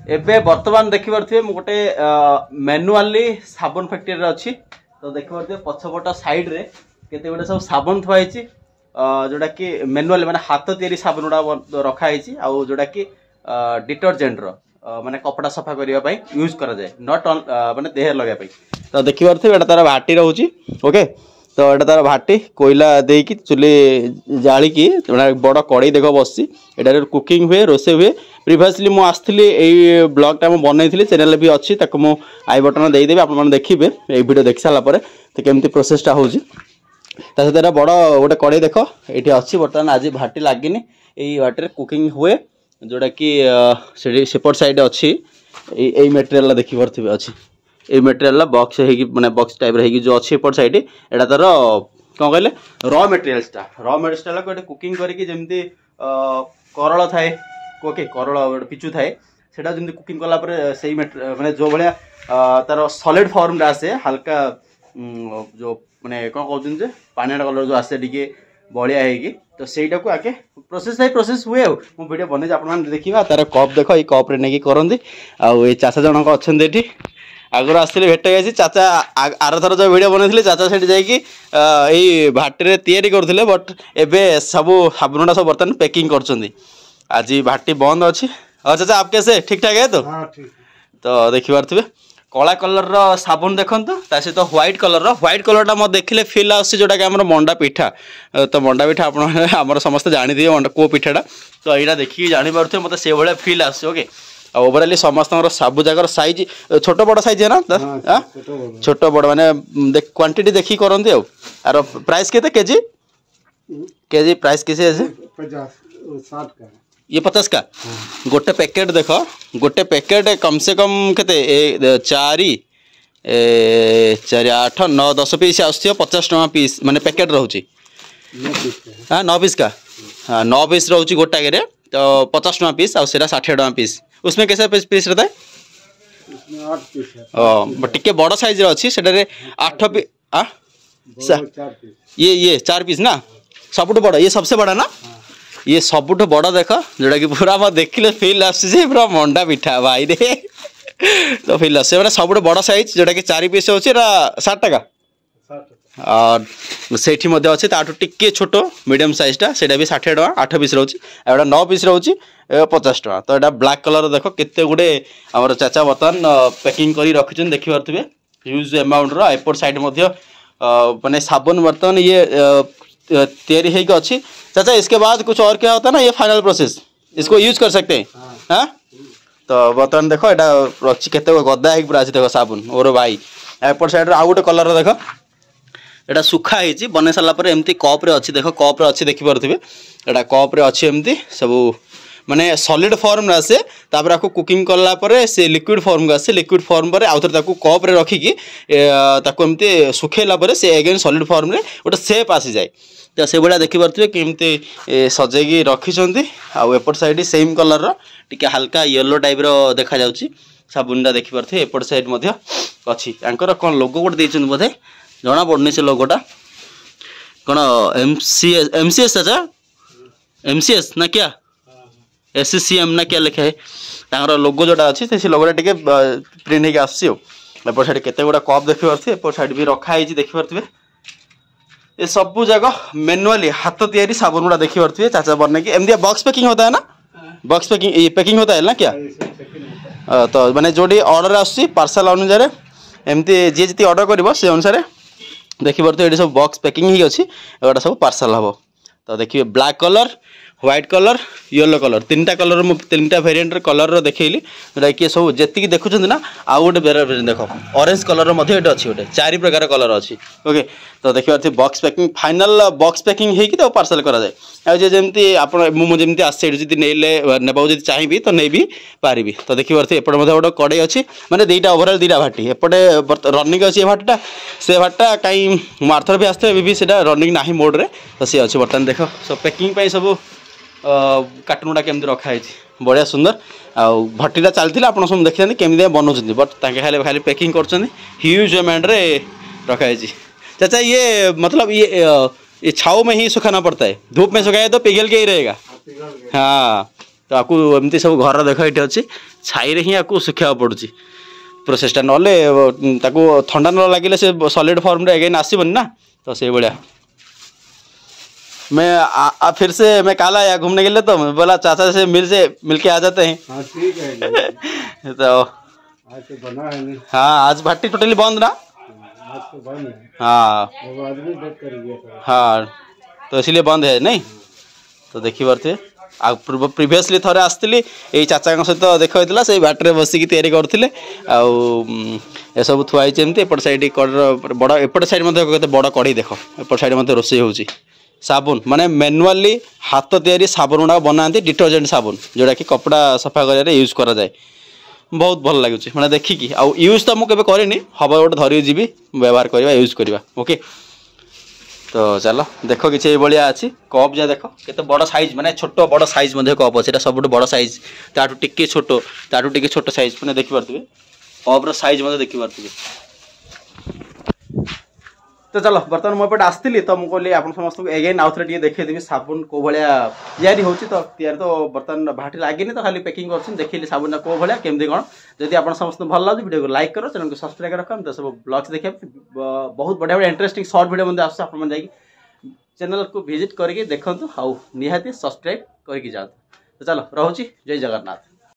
एबे वर्तमान देखि परथिबे मु गोटे मैनुअली साबुन फैक्ट्री रे अछि तो देखि परथिबे पछपट साइड रे केते गोटे सब साबुन थवाइछि जोटा कि मैनुअली माने हाथ तैयारी साबुन उडा रखा हिछि आ जोटा कि डिटर्जेंट रो माने कपड़ा सफा करिया पई यूज करा जाय नॉट माने देह लगा पई तो देखि परथिबे एटा तार भाटी रहउछि ओके तो एटा तार भाटी कोयला देकी चुली जाली की बड़ कड़ई देख बसची एटारे कुकिंग हुए रोसे हुए प्रीवियसली मु आस्थली एई ब्लॉग टा मु बनैथिली चैनल भी अछि ताको मु आई बटन देई देबे आपन मन देखिबे एई वीडियो देख साला परे तो केमती प्रोसेस टा होउछि ता सहित बड़ गोटे कड़ई देख एठी अछि बर्तमान आज भाटी लागिनी एई वाटर कुकिंग हुए जोटा कि सेपट साइड अछि एई मटेरियल देखि परथिबे अछि ए मटेरियल बॉक्स हेगी माने बॉक्स टाइप रहेगी जो अच्छी एपट साइड एटा तार कौन कहले रॉ मटेरियल को कुकिंग करके जमती करल थाए ओके करल पिचू थाए सेटा जमती कुकिंग कला परे सेही माने जो भलिया तार सॉलिड फॉर्म रा आसे हल्का जो माने कोन कहउछन जे पानीटा कलर जो आसे टिके बलिया हेगी तो सेटा को आके प्रोसेस हुए मु वीडियो बने आपन मान देखिबा तार कप देखो ई कप रे नेकी करंदी आ ए चाचा जनक अछन देठी आगर आसले भेट गई चाचा आर थर जो वीडियो बनई चाचा से यही भाटी तैयारी करते बट एबे सब साबुनटा सब बर्तमान पैकिंग कर आज भाटी बंद अच्छी हाँ चाचा आप कैसे ठीक ठाक है तो हाँ ठीक तो देखिपे कला कलर साबुन देखो सहित व्हाइट कलर मत देखिले फिल आस जोटा कि मंडा पिठा तो मंडा पिठा आप समस्त जानी को पिठाटा तो यहाँ देखिए जापारे मतलब से भाया फिल आस ओके ओवराली समस्त सबू जगह साइज छोट बड़ साइज है ना छोट बड़ माने क्वांटिटी देखी करते आर प्राइस केते केजी प्राइस कैसे है 50-60 का ये 50 का गोटे पैकेट देख गोटे पैकेट कम से कम केते 4 8 9 10 पीस आस 50 टका पीस माने पैकेट रोचे 9 पीस का हाँ 9 पीस रोचे गोटा के तो 50 टका पीस और 60 टका पीस उसमें कैसा पीस रहता है उसमें 8 पीस है टिके बड़ साइज रे अछि सेटारे 8 पीस ये 4 पीस ना सबुठ बड़ा ये सबसे बड़ा ना ये सबुठ बड़ा देख जोटा कि पूरा मैं देखिले फील आसे पूरा मंडा पिठा भाई रे तो फील आसे माने सबुठ बड़ा साइज जोटा कि 4 पीस होछि 60 टका और सेठी मध्य अच्छे ताठू टिके छोट मीडियम साइजटा सेटा भी 60 टका 8 पीस रोची एटा 9 पीस रोची 50 टका तो एटा ब्लैक कलर देख केते गुडे हमर चाचा बर्तन पैकिंग करी रखिछन देखि परथबे ह्यूज अमाउंट रो एपोर्ट साइड मध्य माने साबुन बर्तन ये तैयारी है कि अच्छी चाचा इसके बाद कुछ और क्या होता है ना ये फाइनल प्रोसेस इसको यूज कर सकते हैं हाँ तो बर्तमान देखो एटा अच्छी केते गदा है पूरा देखो साबुन और भाई एपोर्ट साइड रो आ गोटे कलर देखो एटा सुखा है बन सारा पर एमती कप रे अच्छी देख कप रे अच्छी देखि परथिबे एटा कप रे अच्छी एमती सब माने सॉलिड फॉर्म रे आसे तापर आपको कुकिंग करला परे से लिक्विड फॉर्म आसे लिक्विड फॉर्म पर आउथर ताको कप रे रखी की ताको एमती सुखेला परे से अगेन सॉलिड फॉर्म रे गोटे शेप आसी जाए तो से भाया देखि परथिबे केमती सजेगी रखिछंती आ एपट साइड सेम कलर रो टिके हल्का येलो टाइप रो देखा जाउची साबुनटा देखि परथिबे एपट साइड मध्य अछि एंकर कोन लोगो गोटे देछन बोधे जना पड़नी से लोगोटा कौन एमसीएस चाचा एमसीएस ना क्या एससीएम ना क्या लिखा है तांकर लोगो जोटा अच्छी से लोगोटा टिके प्रिंट होकर आसी एपट साइड केते गुड़ा कप देखि परथि एपट साइड भी रखा है देखि परथिबे ये सब जगह मैनुअली हाथ तैयारी साबुन गुड़ा देखि परथिबे चाचा बने की एमदिया बॉक्स पैकिंग होता है ना बॉक्स पैकिंग ये पैकिंग होता है ना क्या तो माने जोडी ऑर्डर आसी पार्सल अनुसार एमती जी जी ऑर्डर कर से अनुसार देखिए ये सब बॉक्स पैकिंग ही अच्छी एगोटा सब पार्सल हम तो देखिए black colour white colour yellow colour 3टा कलर तीनटा वेरिएंट कलर देखली जोटा कि सब जी देखुं ना आउ गोटे वेरिएंट देख ऑरेंज कलर अच्छे गोटे 4 प्रकार कलर अच्छी ओके तो देखिए box packing final box packing होगी पार्सल कराए जमी आपमती आसे नेबाक चाहिए तो नहीं भी पारि तो देखिए एपटे गोटे कड़े अच्छी मैंने 2टा ओवरऑल 2टा भाटी एपटे रनिंग अच्छी भाटा से भाटा कहीं मार्थर भी आसते भी से रनिंग ना मोड्रे तो सी अच्छे बर्तमान देख सब पैकिंग सब कार्टून गुड़ा केमती रखाई बढ़िया सुंदर आउ भट्टीटा चलता आप सब देखते केमी बनाऊँ बट खाली पैकिंग कर ह्यूज अमाउंट रे रखाई चाचा ये मतलब ये छाव में ही सुखाना पड़ता है धूप में सुखाए तो पिघल के ही रहेगा हाँ तो आपको एमती सब घर देख ये अच्छी छाई ही आपको सुखा पड़ुची प्रोसेसटा ना ठंडा न लगे से सॉलिड फॉर्म रे अगेन आसबन ना तो से भाया मैं फिर से मैं काला आया घूमने के लिए तो मैं बोला चाचा से मिल के आ जाते हैं। हाँ ठीक है तो आज तो बना है नहीं। हाँ आज भाटी टोटली बंद ना। आज तो बंद है। हाँ वो आदमी देख कर गया था। हाँ तो इसलिए बंद है नहीं तो देखी पारे प्रिवियसली थरे आसती यही चाचा सहित देखा होता से बाटर बसिकी तैयारी करते ए सब थुआई एमती एपट साइड बड़ एपट साइड बड़ कड़े देख एपट साइड रोषे हो साबुन माने मैनुअली हाथ तैयारी साबुन गुड़ा बनाते डिटर्जेंट साबुन जोड़ा कि कपड़ा सफा कर यूज करा जाए बहुत भल लगे मैंने देखिकी आउ यूज तो मुझे करनी हम गोटे धरी जीवी व्यवहार करवा यूज करवा ओके। तो चलो देख कि भाया अच्छी कप जा देख के बड़ साइज माने छोट बड़ साइज कप अच्छे सब बड़ साइज ताठू टिके छोट साइज मैंने देखिपे कप्र साइज देखिपे। तो चलो बर्तमान मुझे आसती तो मुझे कहली आप समस्त एगेन आउ थे देखी साबुन कौ भाया या तैयारी तो बर्तमान भाटी लगे तो खाली पैकिंग कर देखिए साबुन कौ भाया केमती कौन जदि आप समस्त भल लगे वीडियो को लाइक करो चैनल को सब्सक्राइब रख तो सब ब्लॉग्स देखिए बहुत बढ़िया बढ़िया इंटरेस्टिंग शॉर्ट वीडियो आप चैनल को विजिट करके देखते आउ निहाती सब्सक्राइब करके जातु। तो चलो रोची जय जगन्नाथ।